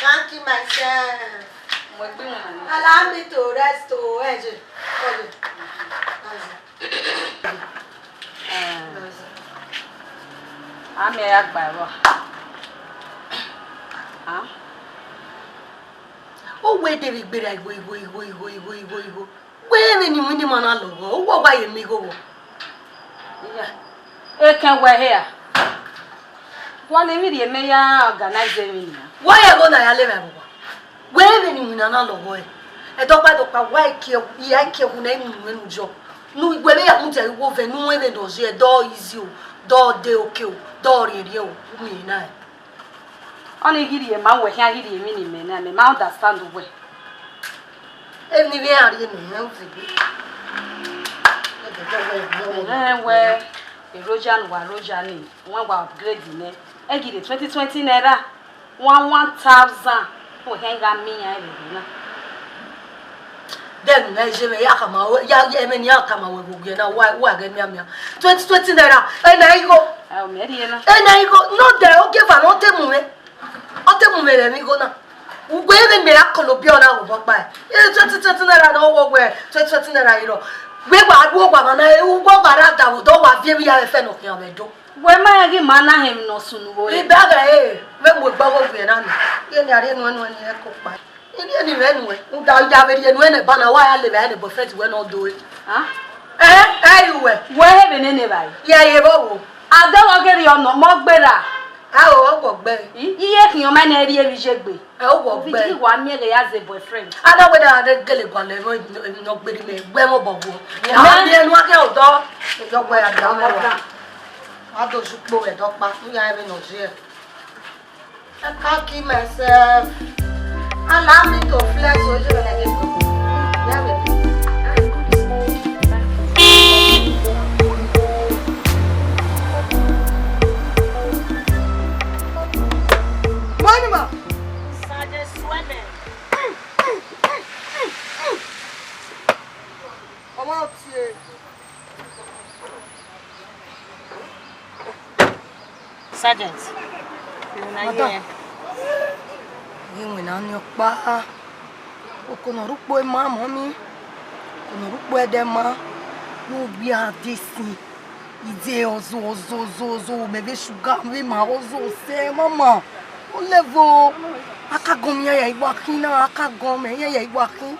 can't keep myself. Allow me to rest. I'm here by oh, wait, David, be like, go. Where any money man alone? What why you me go? Yeah. Can wear here. One every mayor organizing. Why are going to live? Where any money alone? A doctor, why kill? I kill who name when job. No, whether I want to go and no even does your door is you, door de kill, door radio, me and Only give you a man where he did a minimum and a understand the way. Anywhere in the where a Rojan, one were upgrading it. I give it 2020 naira 1,000 who hang on me. I then measure Yakama, Yaman Yakama will get a white wagon. 2020 naira, and I go. I'll marry you. And I go, not there, okay, for not a moment. Let me go now. Where me a Colombiana will buy. 2020 naira, no where 2020 naira, you know. Where I walk on a walk around that would all have very a fan of your do. Where my again man him no soon. We bag a when we bubble Vietnam. You didn't one year cook by. Anyway, without having a banner, why I live at the friends will not do it. Huh? Anyway, where have anybody? Yeah, you go. I don't get your no more better. I'll walk back. Yes, your man area reject me. I'll walk back. 1 year as a boyfriend. I know whether I get a gun, not very me. Where more bubble. I'm walking out door. You don't wear a down. I'll go to blow a dog back. We are having no share. I can't keep myself. Allow me to flex so you can get go. Money, Sergeant Sweating. Come out here. Sergeant. Madam. Ehimwenma ni pa okono rupo e ma mommy kono rupo e de ma no bi adesi ide ozo bebe sugar we ma ozo se mama o levo akagon ya igbakin na akagon me ya igbakin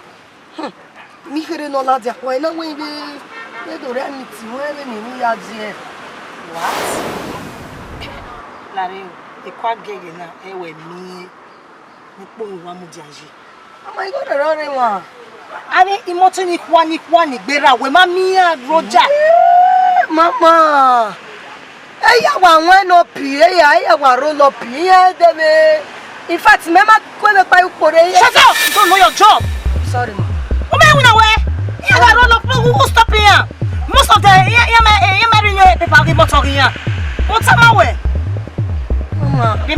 mi here no la dia ko na we be do re mi ti won e ni ya je What? Larry, the quack gig na e we mi oh my God, Ronnie, Are immortal one bera we mamia Roger. Mama. Hey, I went up here, I roll up here. In fact, Mama couldn't buy for it. Shut up! You don't know your job. Sorry, ma. What are you away? You roll up who stop here. Most of the you people motor here. What's my way? Mama. Me.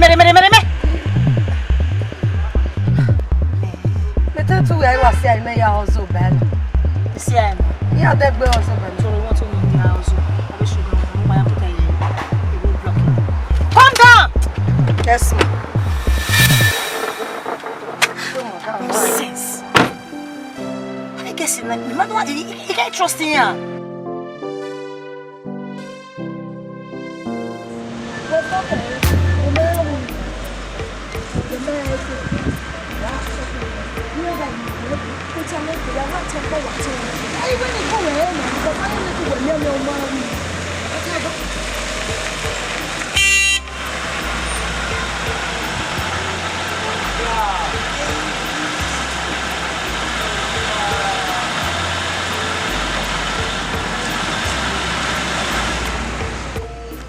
Tu aí você aí meia azul bela. Esse é. E a degbe azul bela. So we want to know the azul. I wish you don't know why I'm putting you blocking. Calm down. Yes. Nonsense. I guess you man what you can't trust in here.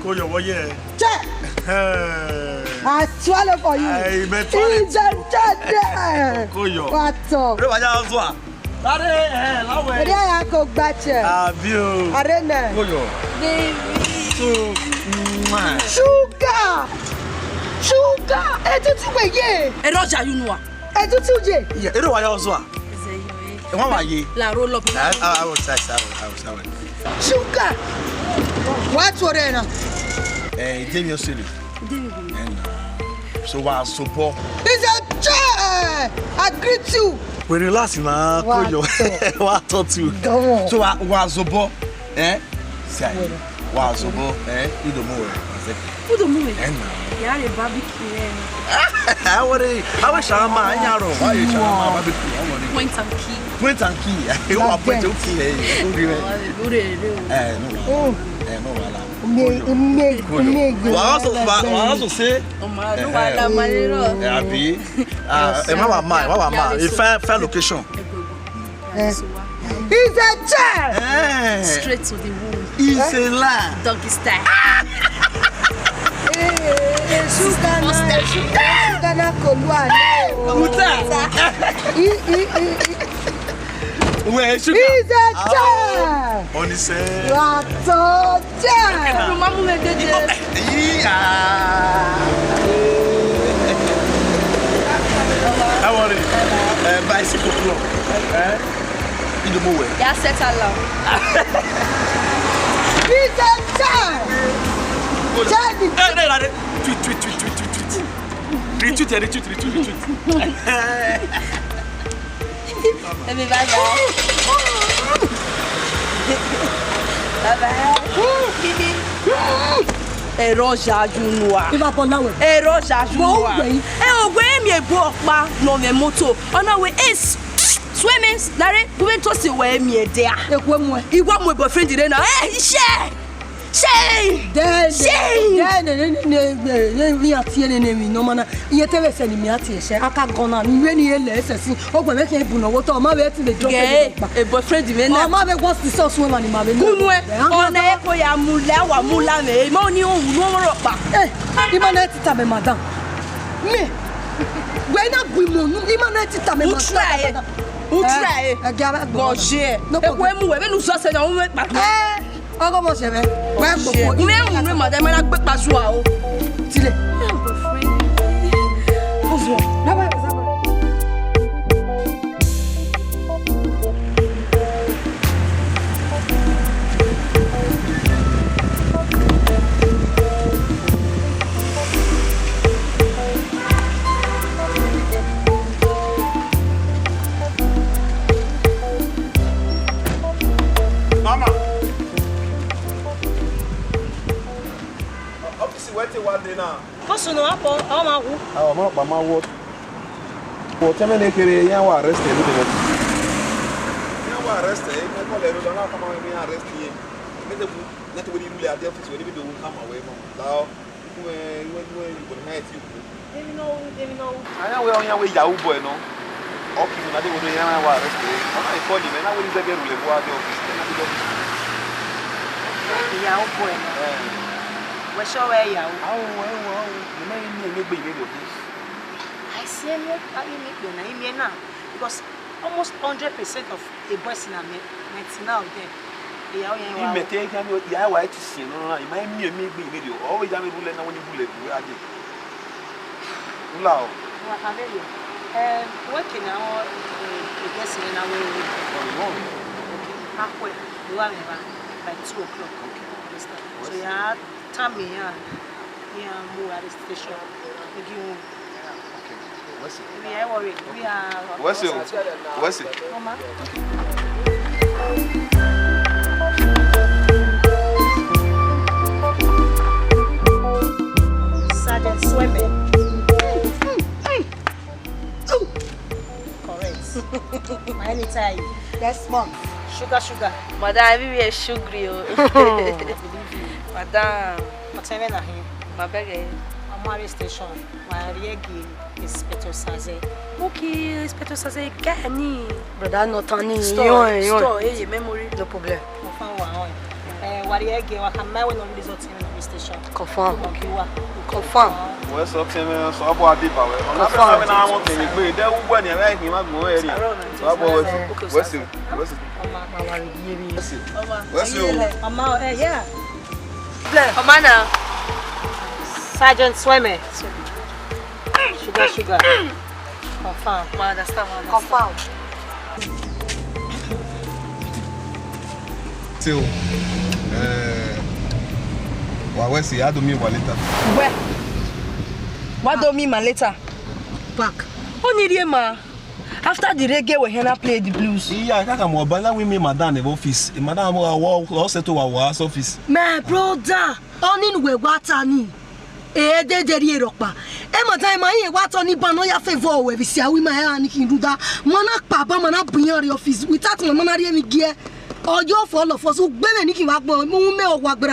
Go your way. Check. I swallow for you. I met He's a dead. Go your. What's up? Ere ya ko gbache. Abio. Arena. Go your. Sugar. Etutu weye. Roger, you know. Etutu je. Yeah, ere wa ya ozo a. E wa wa ye. La roll up. I will try. Sugar. What's Arena? Demi Osiri. So wa support. It's a joke. I greet you. We relax na koyo. What to? So wa zobo, Say. Wa zobo, you don't know. Who the moon? Yeah, a barbecue. I wish I'm my yaro. Why you barbecue? Point and key. Point and key. You are point and key. No, also say, fair location. He's a chair. Straight to the womb. He's a lie. Doggy style. Where sugar? He's a child. Only say. What's a child? How are you? Bicycle club. In the mower. Yeah, set along. He's a child. Retweet. Everybody. Eroja junwa. Eroja junwa. Ogwe mi egbo opa no me moto. Ona we is swimming. Lare, we went to see where me e there. Ekwemwe. Iwa mo boyfriend dire na. Share. Then we are seeing no man. You tell us any miati. I can't go on. You any less. Oh, when I can't put no water, my way to the job. A boyfriend, my mother wants to sell woman in my way. On a koya mula, mula, money on Europa. Eh, Imanetta, madam. Me, when I bring Imanetta, who try? Who try? I got a gorge. No, when we saw a woman, but Ogo se ve. Wa gbogbo. Me un re madam na gbe pasua o. Tile. Ozo. Na ba za ba. Mama. What day now? Posso não apo, ama wu. Ah, ma wo. O teme ne kere yan wa arrest e do. Yan wa arrest e, me ko le ro na ka ma me arrest ye. Me de bu, na te we rule ade office we be do come away from. Lao, ku we go na ti ku. Ele não. Aya we on yan we ya boy no. Okay, na de we do yan wa arrest e. Ona e call me na we dey rule bo ade office. Na ti do. Ya boy. We show where you are. You may need to be I see you now because almost 100% of the boys in America now there. You may take him with the white sin. You might be a video. Always have a bullet when you bullet. Wow. Working now, guessing in our way. Halfway, you are by 2 o'clock. So you have time here. Move at the station. What's it? We are worried. We are. What's it? Mama. Sergeant swimming. Correct. My anytime. Yes, mom. Sugar. Madam, I be sugary. Madam, what's happening here? My bag. Amari station. My riegi is Peter Saze. Okay, Peter Saze gani. Brother, not any. Store, memory. No problem. Wariegi wa kama we no result in the station. Confirm. What's up, Tim? So I bought deep away. I want to make me. There was any right here. I'm going area. So I bought. What's it? Mama, yeah. Mama now. Sergeant swimming. Sugar. Confirm. Ma understand. Confirm. Till. Where's the other me later? Where? What do me later? Back. Oh, need ma. After the reggae, we here play the blues. Yeah, I can't more. But now we meet madam in the office. Madam, we settle our office. My brother, only we watani. De ropa. Madam, I watani banoya favor we see we my hand can do that. Mana papa mana bring your office without mana me gear. Or you for all of us who better Nicky Wagbo, Mume or Wagber.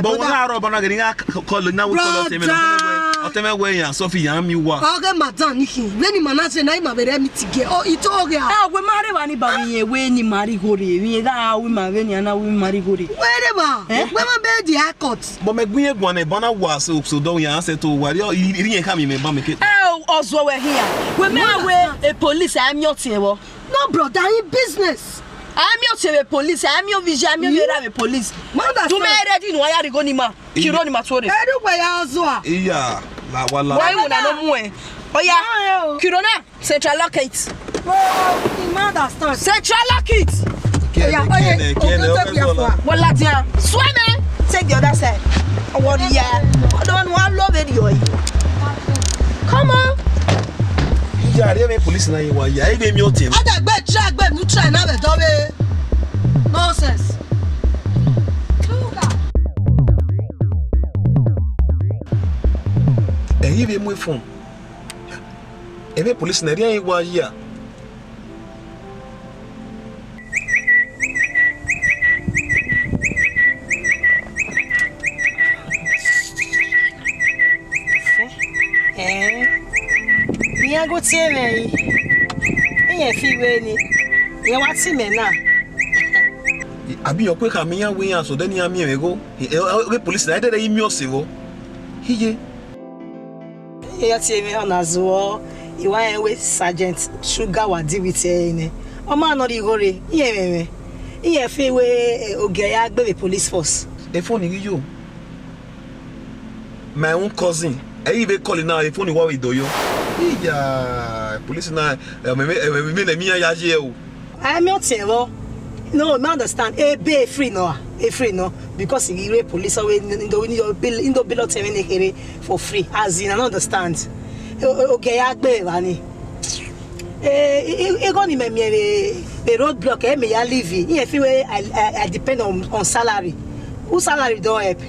But when I rob getting a call now, we call him. I'll tell me where Sophie, you are. I'll get Madame Nicky. Many manas and I'm a very meeting. Oh, it's all here. We marry anybody when you marry Hori. We are women and now we marry Hori. Wherever. When my bed the haircut. But my queen one a banner was so don't you answer to what you didn't come in my make it. Oh, also we're here. We may a police. I'm your table. No, brother, in business. I'm your police. I'm your vision. I'm your police. Mother, you may ready no why go nima. Kiro ni matore. Anyway, azwa. Yeah, la wala. Why would I no more? Oh yeah. Kirona, central lockets. Oh, mother start. Central lockets. Well, Latia, swim. Take the other side. I want I don't want love it. Come on. Yeah, they police na you are. Yeah, they me your team. I got track, but you try now, double nonsense. And you be my phone. Every police na there you are here. I go tell me. You feel any. You want to me now? I be your quick amia way so then you me go. The police na dey me osewo. Hiye. You tell me on as well. You want with Sergeant Sugar wa deal with any. O ma no di gore. You feel we Ogeya gbe the police force. The phone you. My own cousin. I even call now the phone what we do you. Yeah, police na me na me ya je o. I am not saying no, I understand. Be free no, because he police away in the bill of time for free. As in, I understand. Okay, I be money. Going to me a roadblock. I leave. If I depend on salary. Who salary don't help?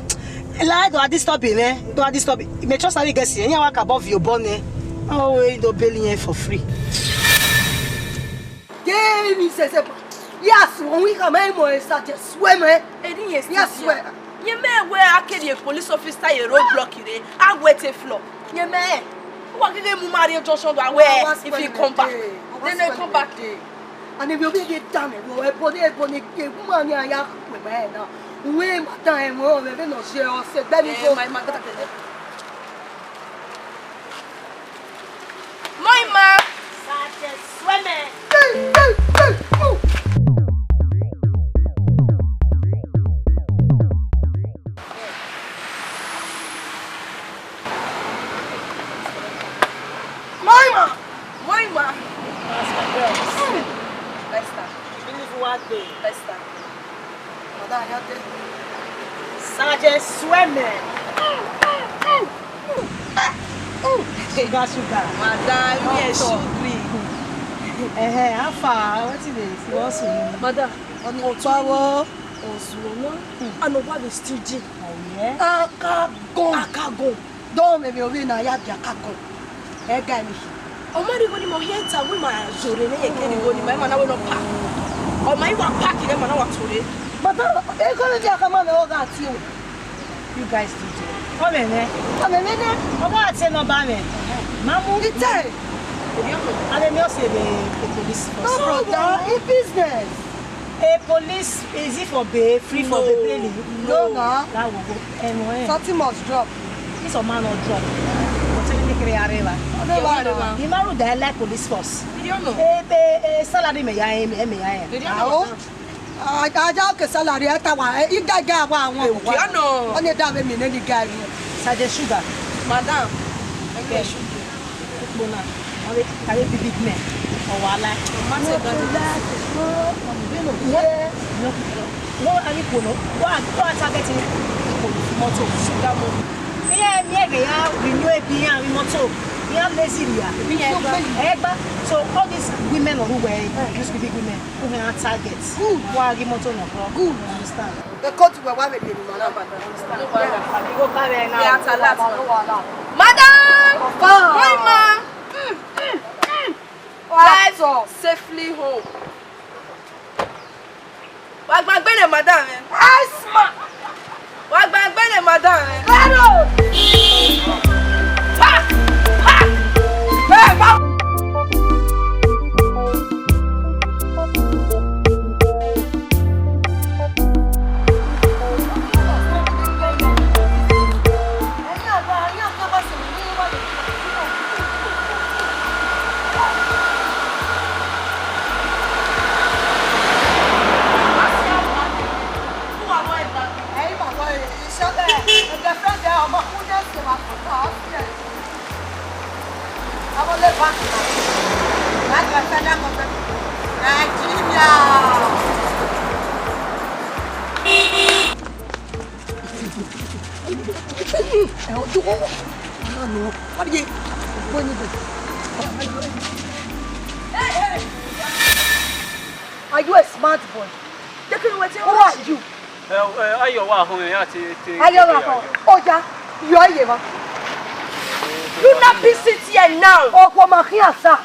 Like do I disturb you, man? Do I disturb you? Me just salary get you. You work above your bonnet. Oh, we do billing for free. Yeah, me says yes, when we come in, we start to swim. Yes, swear. You may wear a police officer a roadblock today. I wait a floor. You may. What can you marry Joshua where if you come back? Then they come back. And if you get done, we'll put it on the woman. We my time, we no share. Said, let me go. My mother. Mama, Such a swimming. Mama. That's my girl. Let's start. Believe what day? Let's start. Mother, help them. Such a swimming. Sugar. Madam, yes, How far? What is this? What's it? Madam, On your power. I know what is still G. Akago. Don't make me win a yard. Akago. Again. Oh, my God, my hands are with my Zore. My man, I will not pack. Oh, my one packing them and I want to. But they're going to come on all that you. You guys do it. Come in, Come in, I'm going to say no banner. Mamu, it's a. I don't know, say the police. No, brother, it's business. A police is it for pay, free for the daily? No, no. That will go. Anyway, Something must drop. this a man or drop. The man who they like police force. You don't know. Salary me I got a salary at a you got one. You know. On your damn minute, guy. Sergeant Sugar. Madam, Okay. I will be big man. Oh, I like. No, I need to know. What targeting motor? Yeah, renew a motor. Yeah, Brasilia. So all these women who were used to be women who have targets. Good. Who are giving to no good. Understand? The court will have it. Madam! Hi, ma! Drive safely home. Wag bagbene madam. Asma! Wag bagbene madam. Claro! Ha! Ha! Hey, ma! Are you a smart boy? Who are you? You not be sit here now. Oh, come on here, sir.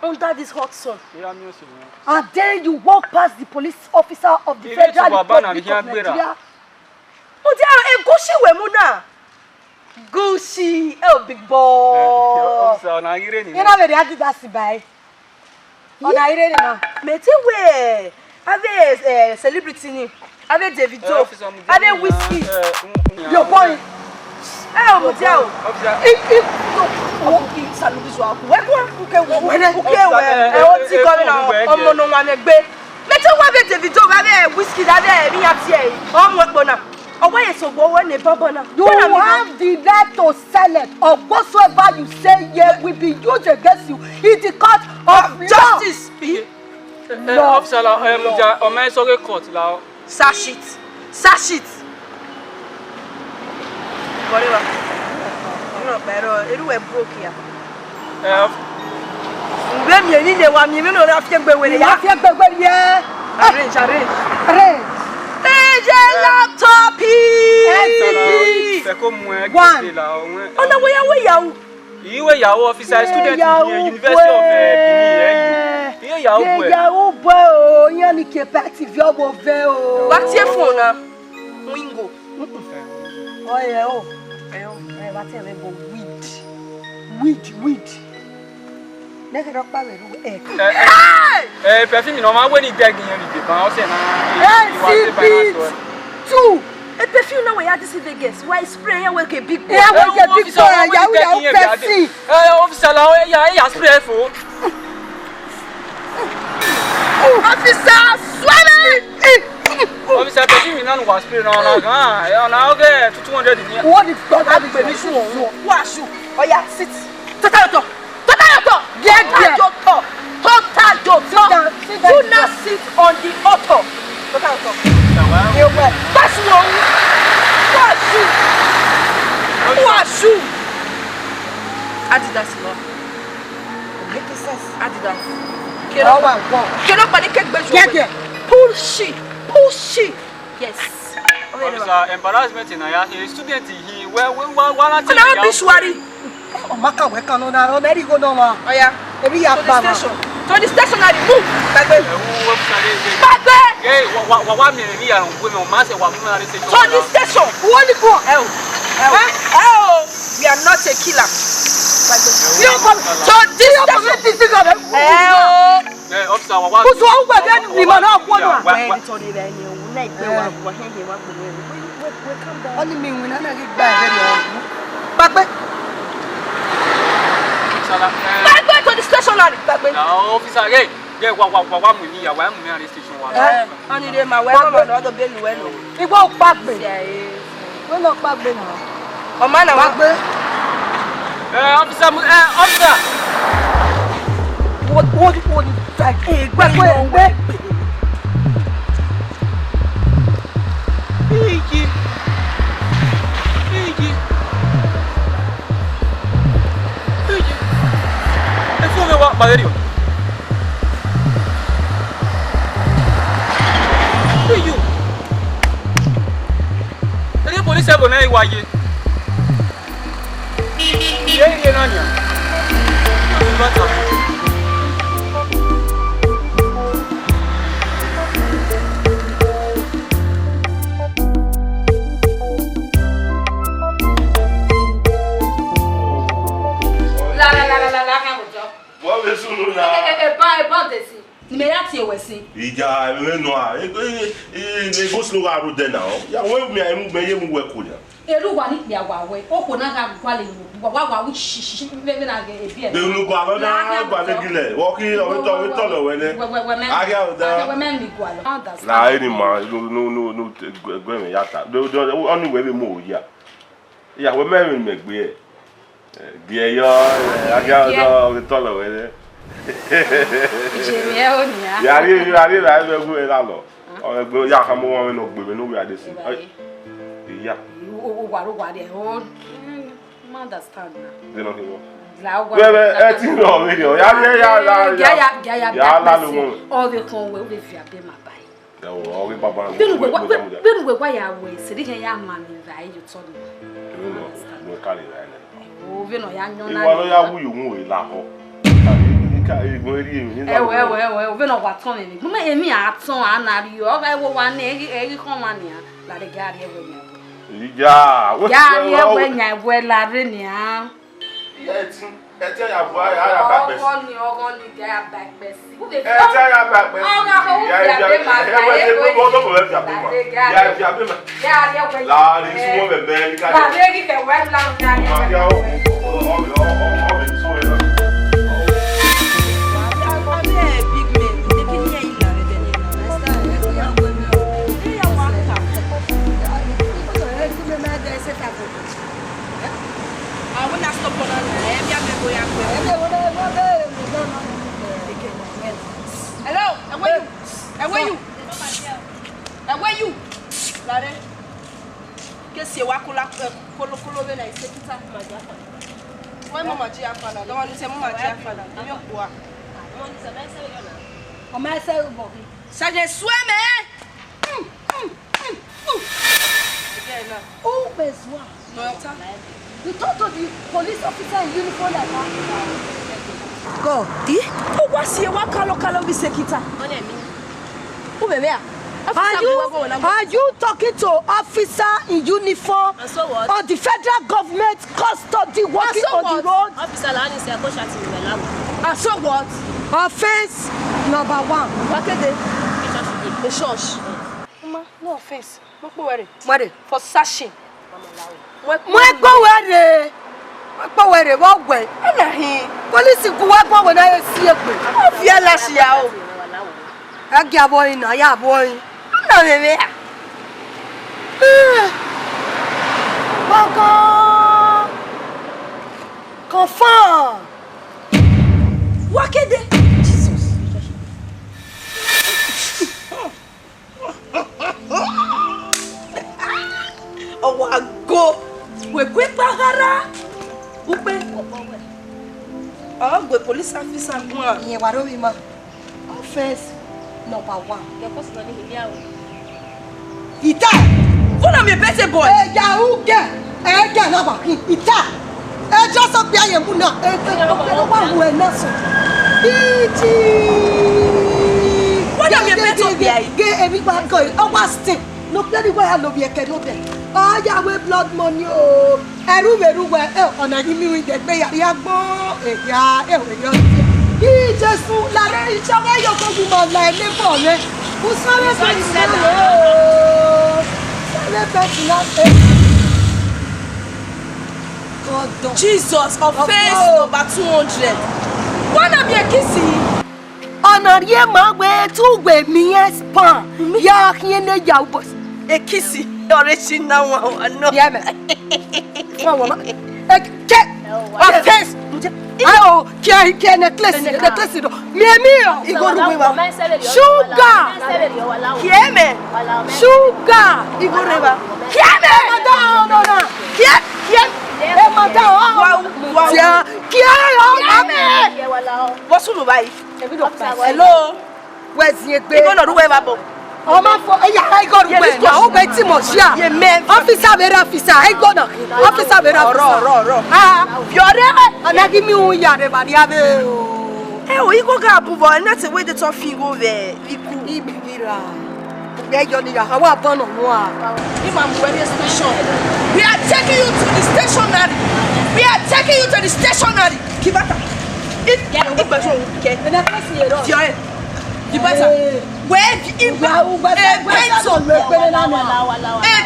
Under this hot sun. And then you walk past the police officer of the Federal Republic of Nigeria. Gucci, oh big boy. You know where they had that by? On Irene now. Mete where? Ave celebrity, ave Davido, ave whiskey. Your boy. You have the right to sell it, or whatsoever you say here will be used against you in the court of justice. Officer, Sash it. Sash it. Whatever. No, but it will broke here. Arrange. Laptop. One. Oh no, where are you? You were your officer, student in the University of Benin. What's your phone? Wingo. Oh yeah, weed. Perfume, no matter when you beg in the house, and two. A perfume now we had to see the guests. Why spray and work a big boy? Yeah, work a big boy. Officer, spray for. Officer, swallow. Officer, perfume, none was spraying on now get 200 in here. What is God having permission? Wash you. Oh yeah, sit. Get there. Total. Do not sit on the auto. That's wrong. Wash you. Adidas no. Make sense. Adidas. Get there. Push it. Yes. Officer, embarrassment in a student here. Well, Oh, Maka, we can on our very good on. Oh yeah. Maybe you have to the station and move. Back there. To the station. What is it? We are not a killer. You come to this station. Officer, who's all we're getting? We are not one. Only me when I get back. Back to the station. no, officer, yeah, what we need, I want to station. I need my welcome and other belly. It won't back me. We're not back me now. Oh, man, I want officer. What is that? Back. Valerio. Who are you? The police are going to why you. Yeah, Nanya. Ija no a e go slow aru de now ya we me am me yem we ko ya eru wa ni ya wa we o ko na ga kwale wa wi shishi me na ga e bi de nu gwa na gwa le gile wo ki o to lo we ne aga o da we men mi gwa lo na any ma no gwe me ya ta do oni we be mo ya ya we me gbe e yo aga o to lo we ne Yari la be go e la lo. O gbe ya kan mo won no gbe me no we ade si. Ya. O wa de o understand na. They no go. La wa. We ti no video. Ya la lo mo. O be kon we fi abe ma bai. Ya o we baba. Benu we kwa ya we se de ya ma mi vai you told me. No kali la ne. O be no ya nyon na. Wa lo ya wu yu mu we la ho. Ewe, we no wa ton ni. Mo emi a ton anari o ga wo wa na eri kon wa ni a. La de ga re we nya. Ija. Ya re we nya we la re ni a. Ete ya bo ya ba pe. Ogo ni ga ya ba pe si. Ete ya ba pe. Ya be ma ga e ko. Ya fi abe ma. Ya re we. La ni sumo be be ni ka. La re ki ke we la nya. Hello, and where you? Lare. Kesi wa kula kolo be na isekita maji afa. Why mama ji afa na? Don't want to say mama ji afa na. Yo kwa. O ma se bo. Sa je sweme. Oh, bezwa. No ta. You talk to the police officer in uniform like that. Go. Oh, what's here? What color we sekita? Who be there? Are you talking to officer in uniform or the federal government custody working on the road? Officer Lani say go shot me. And so what? Offense number 1. What is the church? Mama, no offense. What for sashing? Police go wa when I see a boy. Oh, fear last year. I get boy na ya boy. Na bebe. Baka. Confirm. Wakede. Jesus. Oh, I go. We quick bagara. Upe. Oh, we police officer go. Ye waro bi ma. Offense number 1. Your boss no dey here. Ita. Funa me better boy. Eh ya uge. Eh ga na ba kin. Ita. Eh just up here yemu na. Eh wa wo na so. Iti. What am me better boy? Ge ebi ba ko. O wa stick. No play why no be eke no be. Ah ya we blood money o. Eru we ona gi mi wi de gbe ya gbon. Eh ya we yo. Jesu la re ichawa yo ko bi mo la ile bo re. Ku sare pe se o. Sare pe ti na pe. God Jesus offense number 200. Wanna be a kissy? Honor ye ma we tu gbe mi span. Ya kin ne ya boss. A kissy original one no. Yeah me. One. Offense. Oh, que necklace do. Mio, Igor River. Sugar. Kieme. Sugar. Igor River. Kieme, madame. Kieme. Madame. Tia, What's wrong, boy? Hello. Where's your baby? You gonna do whatever. Oh my God! I got to wait. I hope it's Moshia. Officer, very officer. I got to. Officer, very officer. Ah, you're there. And I give me one yard, but you have. Hey, we go get approval, and that's the way the top thing over there. We are going to have a bun on one. Station. We are taking you to the stationery. We are taking you to the stationery. Give back. Get the petrol. Okay. And I can see it all. Give back. Where in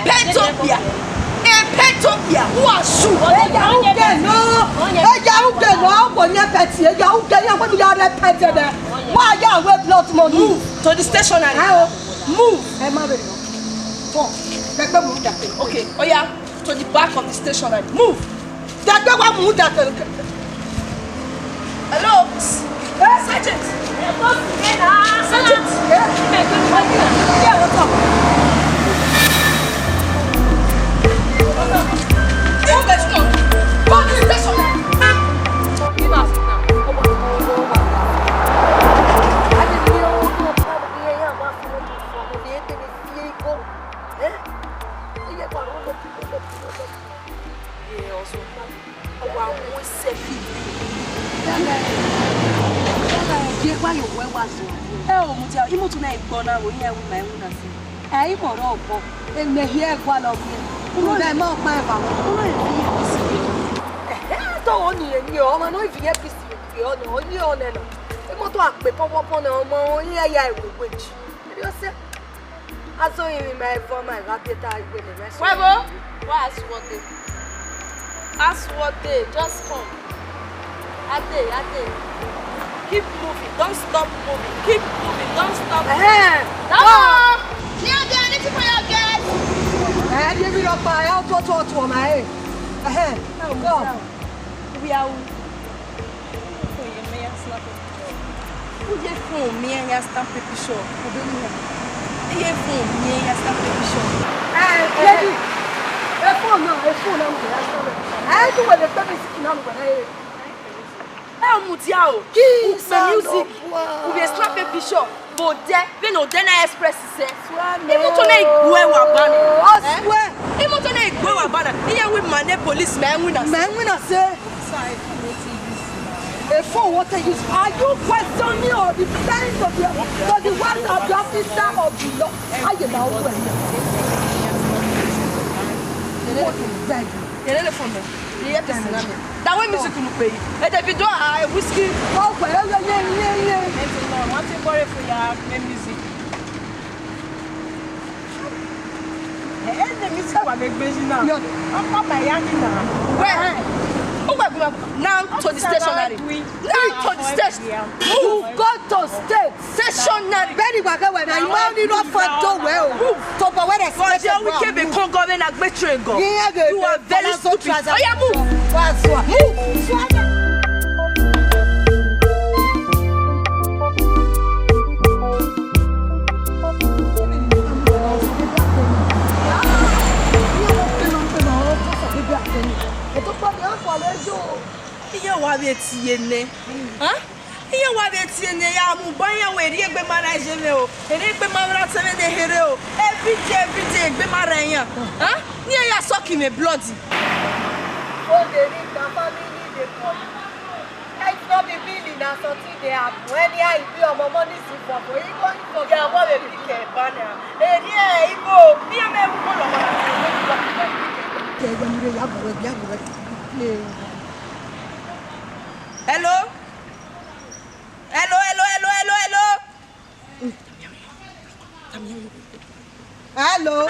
Petopia? Petopia. Who are you? Why are you blood money? Move to the stationery. Move. Okay. Oh yeah. To the back of the stationery. Move. Hello. Sergeant. Sergeant. Yeah, what's up? Let's go. Go to the stationery. Give us now. Just come. Ade. Keep moving. Don't stop moving. Keep moving. Don't stop. Hello. Here, there anything for your guests? Give it up. I'll talk to my head. Go. We are. Who je phone me and your stamp paper show? You phone me and your stamp paper show. Lady. A phone now. I do what the baby is now. Mutiao, music, we be slap a picture, but there, we no dena express say. Even to make go wabana. I swear. Even to make go wabana. Here we man policemen win us. Man win us say. For what are you questioning or the parents of the ones of the officer of the law? I am now what is that? That way music will pay. And if you do a whiskey, oh, well, yeah. What's it for your music? And the music will be busy now. I'm not my young now. Where? Now to the stationery. Now to the station. Move, go to state. Stationery. Very well, when I money not for do well. To go where the we came in Congo and I bet you go. You are very stupid. Oh yeah, move. Move. Iya wa be tie ne. Iya wa be tie ne ya mu ban ya we ri egbe mara jeme o. Eri egbe mara teme de here o. Every day egbe mara yan. Ni ya suck me blood. Oh, they need the family dey come. It's not be Billy na something dey happen. When I be your money sit for you go for your mom be pick a banner. Eri e ibo bi me ko lo Hello? Hello?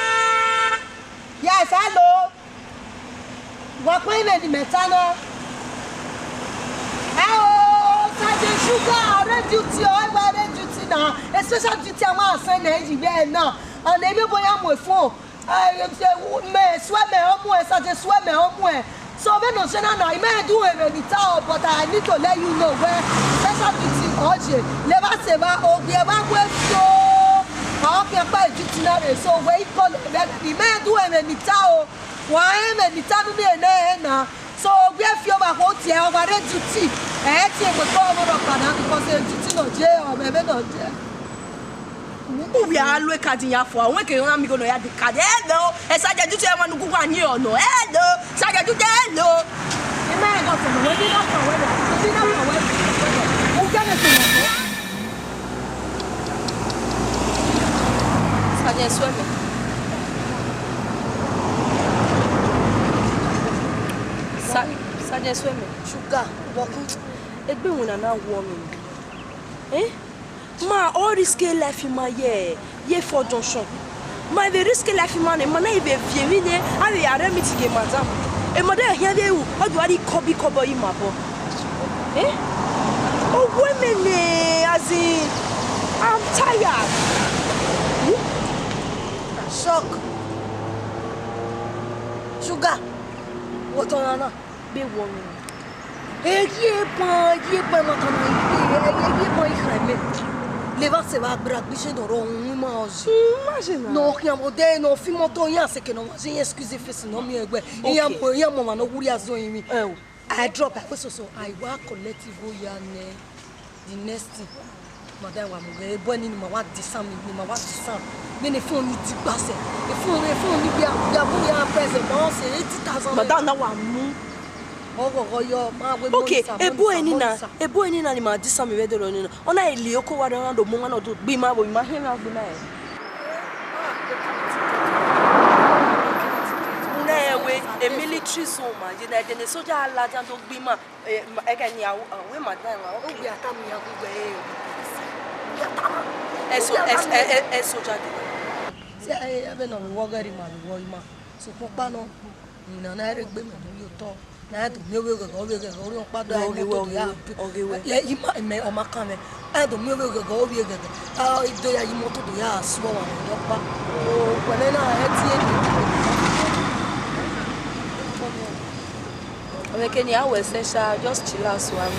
Yes, hello? What kind of metano? Hello? Sergeant Sugar, already duty, already duty now. Especially duty, I'm not saying that now. And everybody I'm with phone. I swear me home, Sergeant swear me home. So when no say now, I may do it in town, but I need to let you know where special duty urgent. Never say about oh, we ever went so. How can I duty now? So where you call it? We may do it in town. Why am I in town now? So we have your whole tiẹ̀ ọ̀gbàdé duty ẹ̀ tiẹ̀ gbogbo ọmọdé padà because duty náà jẹ́ ọ̀bẹ̀bẹ̀ náà jẹ́. We are always cutting your for. When can you go to the card? Hello, and Saja do tell one who go on here or no. Hello, Saja do hello. The man got from where did not know whether who got it. Saja swimming. Saja swimming. Sugar, walking. It's been when I'm not warming. Eh? Ma, all risque life in my year, for Johnson. Ma, the risque life in my name, I be viewing it, I be a remedy, madam. And mother, here they will, how do I copy in my book? Eh? Oh, women, as in, I'm tired. Shock. Sugar, what on? Be woman. Eh, Leva se va brabiche do mange. Imagina. No rien modé no fi moto yan se que non j'ai excusé fait sinon mi egbe. Yan mama no wuri azo yin mi. I drop I so I wa collect go yan the next thing. Madam wa mo ge boni ni ma wa disam ni ma wa disam. Me ne fon ni ti gbase. E fon ni bi a bu ya present no se 80,000. Madam na wa mu. Okay, ebo enina ni ma disa mi wedo ni. Ona eli oko wa na do mo na do gbe ma bo ma he na gbe na e. Na we a military zone ma, you know the soldier ala dan do gbe ma e ka ni we madam wa. O gbe ata mi ya gbe e soldier. Se e be no wo gari ma wo ima. So popa no na na re gbe me yo to. Na do mi we go ori on pado ai mo ya ima me o makame ai do mi we go ori do ya yi moto do ya so wa do pa o kwele na e tie ni o ke ni awe essential just chill out so am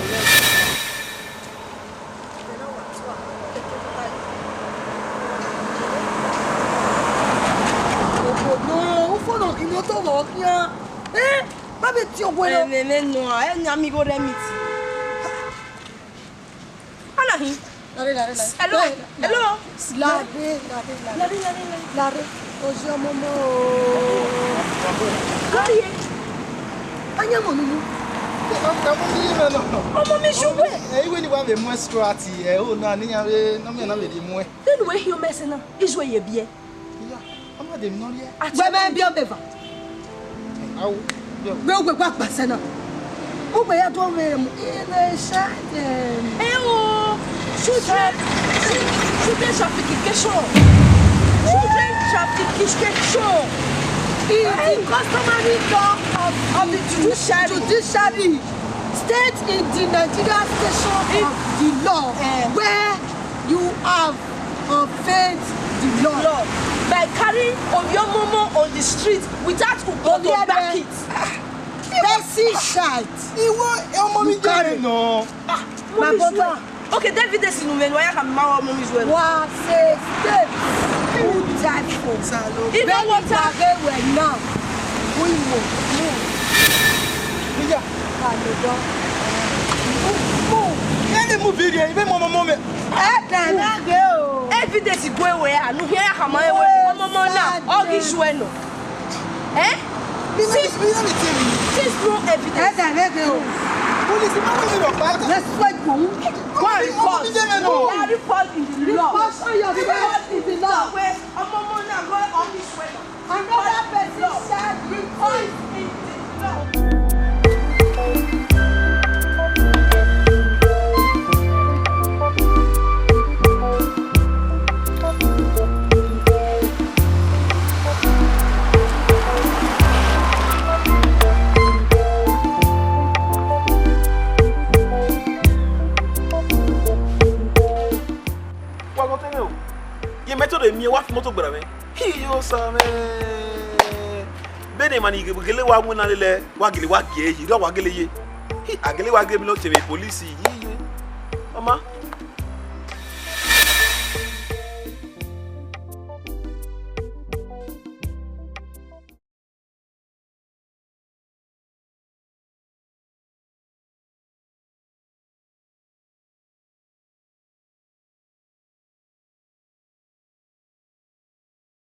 no o fo no ki moto wo kian Babe ti o bueno. No, ni amigo remiti. Anahi. Lare. Hello. Lare. Ojo momo. Kari. Anya mo nu. Omo mi shuwe. Iwe ni wa be mo strati o na ni ya we na me na be di mo e. Then we hear messing na. Iswe ye bie. Ya, ama dem no rie. We me bia beva. Awu. We o gba pase na. O gbe ya to me mu ina sha children traffication. Children traffication. The customary law of the judiciary states in the Nigerian station of the law where you have offended the law by carrying your momo on the street without Ugo to back it. Mercy shite. You mommy carry no. My brother. Okay, David is in Umen. Why am I mommy as well? What says step? Who died for? You know what? We now. We move. Yeah. Move video. Even mama. Evidence go away. I know here come away. Mama now. All this way no. Since no evidence. Police, let's fight for who? Go and report. Yeah, report in the law. Report in the law. Mama now go all this way. Another person said report in the law. Me wa moto gbara me hiyo same Benin mani gele wa mu na le wa gele wa ge yi do wa gele ye agele wa ge mi lo tebe police yi mama